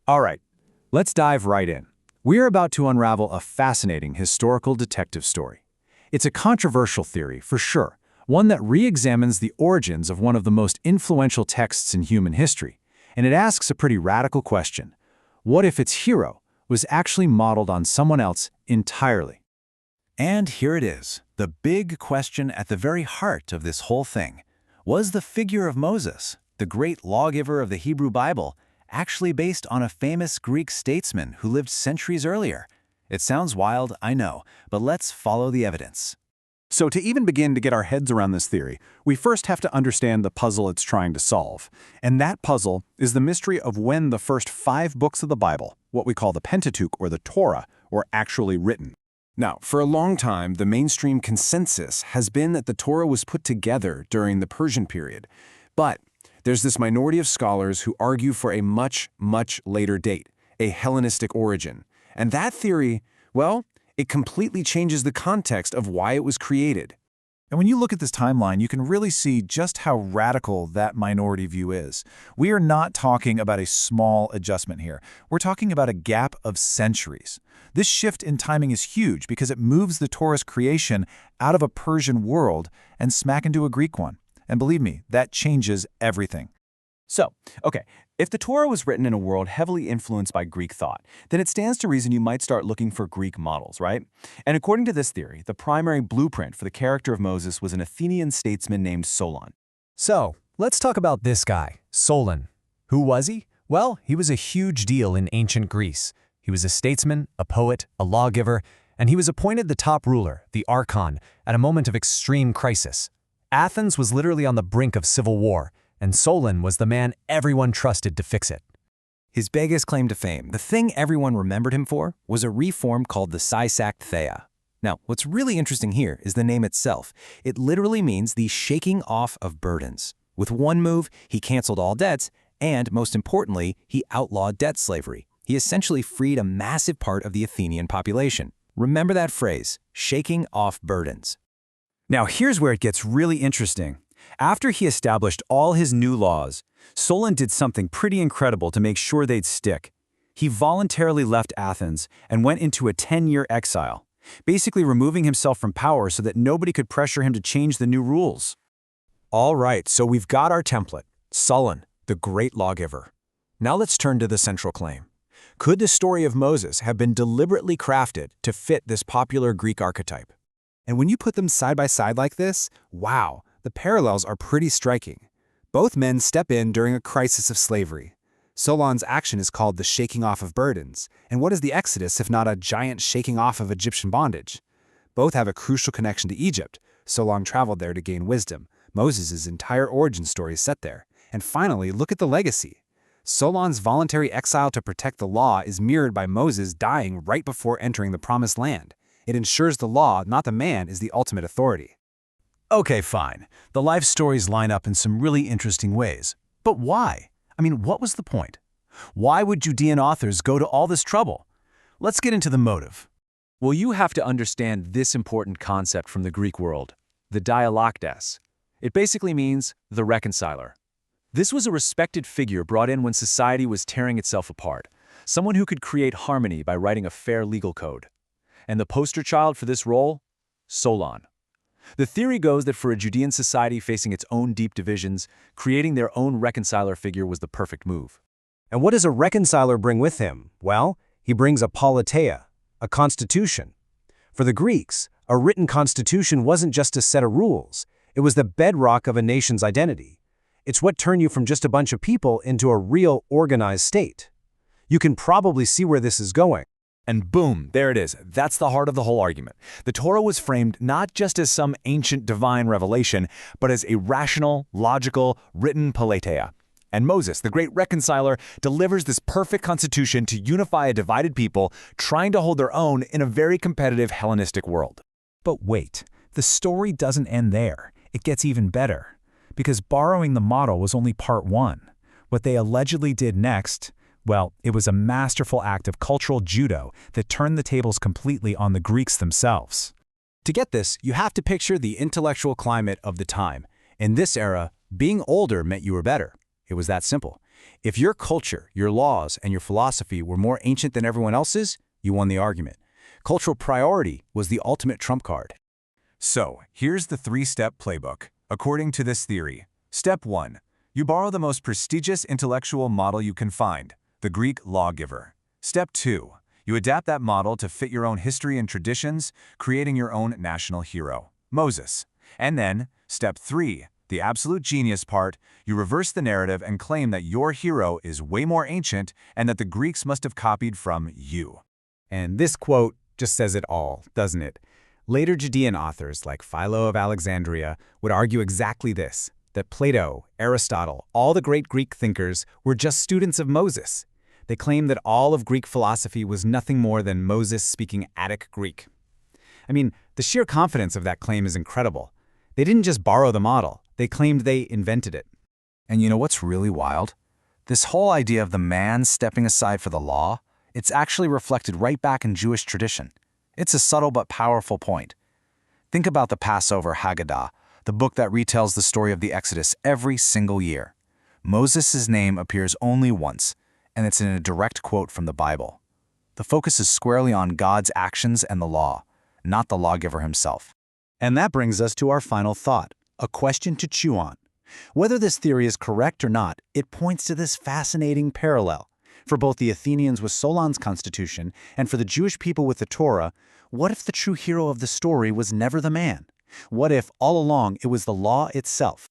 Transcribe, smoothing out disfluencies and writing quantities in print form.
All right, let's dive right in. We're about to unravel a fascinating historical detective story. It's a controversial theory, for sure, one that re-examines the origins of one of the most influential texts in human history, and it asks a pretty radical question. What if its hero was actually modeled on someone else entirely? And here it is, the big question at the very heart of this whole thing. Was the figure of Moses, the great lawgiver of the Hebrew Bible, actually based on a famous Greek statesman who lived centuries earlier? It sounds wild, I know, but let's follow the evidence. So to even begin to get our heads around this theory, we first have to understand the puzzle it's trying to solve. And that puzzle is the mystery of when the first 5 books of the Bible, what we call the Pentateuch or the Torah, were actually written. Now, for a long time, the mainstream consensus has been that the Torah was put together during the Persian period. But there's this minority of scholars who argue for a much, much later date, a Hellenistic origin. And that theory, well, it completely changes the context of why it was created. And when you look at this timeline, you can really see just how radical that minority view is. We are not talking about a small adjustment here. We're talking about a gap of centuries. This shift in timing is huge because it moves the Torah's creation out of a Persian world and smack into a Greek one. And believe me, that changes everything. So, okay, if the Torah was written in a world heavily influenced by Greek thought, then it stands to reason you might start looking for Greek models, right? And according to this theory, the primary blueprint for the character of Moses was an Athenian statesman named Solon. So, let's talk about this guy, Solon. Who was he? Well, he was a huge deal in ancient Greece. He was a statesman, a poet, a lawgiver, and he was appointed the top ruler, the archon, at a moment of extreme crisis. Athens was literally on the brink of civil war, and Solon was the man everyone trusted to fix it. His biggest claim to fame, the thing everyone remembered him for, was a reform called the psysaktheia. Now, what's really interesting here is the name itself. It literally means the shaking off of burdens. With one move, he canceled all debts, and most importantly, he outlawed debt slavery. He essentially freed a massive part of the Athenian population. Remember that phrase, shaking off burdens. Now, here's where it gets really interesting. After he established all his new laws, Solon did something pretty incredible to make sure they'd stick. He voluntarily left Athens and went into a 10-year exile, basically removing himself from power so that nobody could pressure him to change the new rules. All right, so we've got our template, Solon, the great lawgiver. Now let's turn to the central claim. Could the story of Moses have been deliberately crafted to fit this popular Greek archetype? And when you put them side by side like this, wow, the parallels are pretty striking. Both men step in during a crisis of slavery. Solon's action is called the shaking off of burdens, and what is the Exodus if not a giant shaking off of Egyptian bondage? Both have a crucial connection to Egypt. Solon traveled there to gain wisdom. Moses' entire origin story is set there. And finally, look at the legacy. Solon's voluntary exile to protect the law is mirrored by Moses dying right before entering the Promised Land. It ensures the law, not the man, is the ultimate authority. Okay, fine. The life stories line up in some really interesting ways. But why? I mean, what was the point? Why would Judean authors go to all this trouble? Let's get into the motive. Well, you have to understand this important concept from the Greek world, the dialogtes. It basically means the reconciler. This was a respected figure brought in when society was tearing itself apart, someone who could create harmony by writing a fair legal code. And the poster child for this role? Solon. The theory goes that for a Judean society facing its own deep divisions, creating their own reconciler figure was the perfect move. And what does a reconciler bring with him? Well, he brings a politeia, a constitution. For the Greeks, a written constitution wasn't just a set of rules. It was the bedrock of a nation's identity. It's what turned you from just a bunch of people into a real organized state. You can probably see where this is going. And boom, there it is. That's the heart of the whole argument. The Torah was framed not just as some ancient divine revelation, but as a rational, logical, written politeia. And Moses, the great reconciler, delivers this perfect constitution to unify a divided people trying to hold their own in a very competitive Hellenistic world. But wait, the story doesn't end there. It gets even better. Because borrowing the model was only part one. What they allegedly did next, well, it was a masterful act of cultural judo that turned the tables completely on the Greeks themselves. To get this, you have to picture the intellectual climate of the time. In this era, being older meant you were better. It was that simple. If your culture, your laws, and your philosophy were more ancient than everyone else's, you won the argument. Cultural priority was the ultimate trump card. So, here's the three-step playbook. According to this theory, Step 1. You borrow the most prestigious intellectual model you can find, the Greek lawgiver. Step 2. You adapt that model to fit your own history and traditions, creating your own national hero, Moses. And then, Step 3. The absolute genius part, you reverse the narrative and claim that your hero is way more ancient and that the Greeks must have copied from you. And this quote just says it all, doesn't it? Later Judean authors like Philo of Alexandria would argue exactly this, that Plato, Aristotle, all the great Greek thinkers were just students of Moses. They claimed that all of Greek philosophy was nothing more than Moses speaking Attic Greek. I mean, the sheer confidence of that claim is incredible. They didn't just borrow the model, they claimed they invented it. And you know what's really wild? This whole idea of the man stepping aside for the law, it's actually reflected right back in Jewish tradition. It's a subtle but powerful point. Think about the Passover Haggadah, the book that retells the story of the Exodus every single year. Moses' name appears only once, and it's in a direct quote from the Bible. The focus is squarely on God's actions and the law, not the lawgiver himself. And that brings us to our final thought, a question to chew on. Whether this theory is correct or not, it points to this fascinating parallel. For both the Athenians with Solon's constitution and for the Jewish people with the Torah, what if the true hero of the story was never the man? What if, all along, it was the law itself?